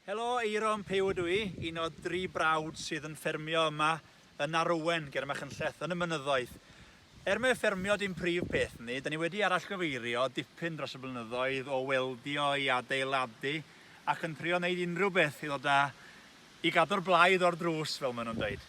Helo, Aeron, Pughe dwi, un o 3 brawd sydd yn ffermio yma yn Aeron ger Machynlleth yn y mynyddoedd. Mai ffermio dim prif peth ni, da ni wedi arallgyfeirio dipyn dros y blynyddoedd o weldio i adeiladu ac yn trio wneud unrhyw beth i ddod â i gadw'r blaidd o'r drws, fel maen nhw'n dweud.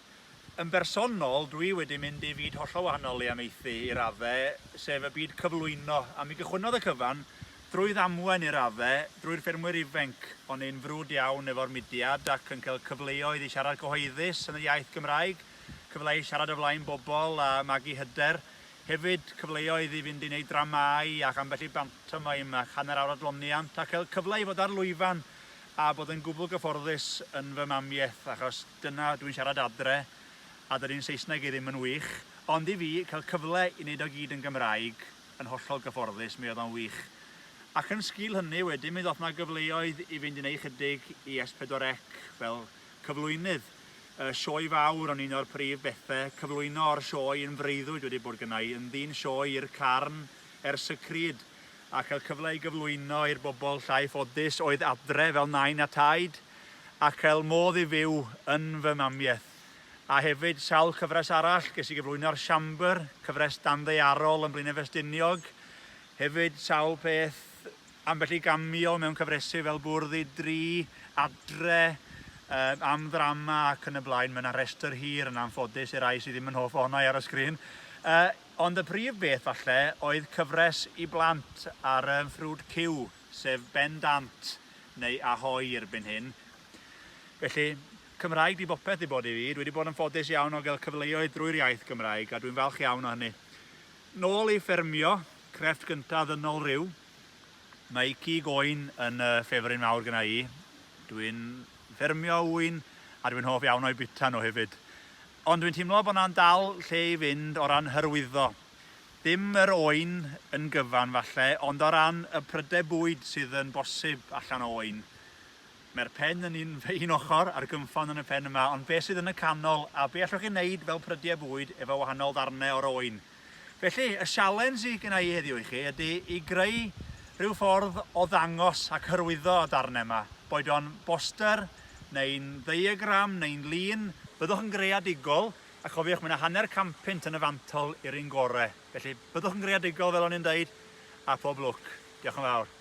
Yn bersonol, dwi wedi mynd i fyd hollol wahanol i Amaethu i raddau, sef y byd cyflwyno, a mi gychwynodd y cyfan drwy ddamwen i'r raddau, drwy'r ffermwyr ifanc. O'n i'n frwd iawn efo'r mudiad ac yn cael cyfleoedd i siarad cyhoeddus yn y iaith Gymraeg, cyfle i siarad o flaen bobl a magu hyder, hefyd cyfleoedd i fynd i wneud dramau ac ambell i bantomime ac hanner awr adloniant, a cael cyfle i fod ar lwyfan a bod yn gwbl gyfforddus yn fy mamiaeth, achos dyna dwi'n siarad adre a dydy'n Saesneg i ddim yn wych, ond i fi cael cyfle i wneud o gyd yn Gymraeg yn hollol gyfforddus, mi oedd o'n wych. Ac yn sgil hynny wedyn, mi ddoth yna gyfleoedd i fynd i wneud chydig i S4C fel cyflwynydd. Sioe fawr o'n un o'r prif bethau, cyflwyno o'r sioe yn freuddwyd wedi bod gynnau, yn ddyn sioe i'r carn ers y cryd, a cael cyfle i gyflwyno i'r bobl llai ffodus oedd adre fel nain a taid, a cael modd i fyw yn fy mamiaeth. A hefyd sawl cyfres arall, ges i gyflwyno'r siambr, cyfres danddaearol yn Blaenau Ffestiniog, hefyd sawl peth ambell i gamio mewn cyfresu fel Bwrddi 3, adre, am ddrama ac yn y blaen. Mae yna restr hir yn anffodus i'r rai sydd ddim yn hoff ohona ar y sgrin. Ond y prif beth falle oedd cyfres i blant ar ffrwd Pughe, sef bendant neu ahoi erbyn hyn. Felly, Cymraeg di bopeth i bod i fi. Dwi wedi bod yn ffodus iawn o gael cyfleoedd drwy'r iaith Gymraeg a dwi'n falch iawn o hynny. Nôl i ffermio, crefft gyntaf ddynol ryw. Mae cig oen yn ffefryn mawr gyda i. Dwi'n ffermio wyn a dwi'n hoff iawn o'i bita nhw hefyd. Ond dwi'n teimlo bod yna'n dal lle i fynd o ran hyrwyddo. Dim yr oen yn gyfan falle, ond o ran y prydau bwyd sydd yn bosib allan o oen. Mae'r pen yn un ochr a'r gymffon yn y pen yma, ond beth sydd yn y canol a be allwch chi wneud fel prydau bwyd efo wahanol ddarnau o'r oen. Felly, y sialens i gyda i heddiw i chi ydy i greu rhyw ffordd o ddangos ac hyrwyddo y darnau yma. Boed o'n boster, neu'n ddiagram, neu'n lun, byddwch yn greadigol, a chofiwch, mae yna hanner campynt yn y fantol i'r un gorau. Felly, byddwch yn greadigol fel o'n i'n dweud, a pob lwc. Diolch yn fawr.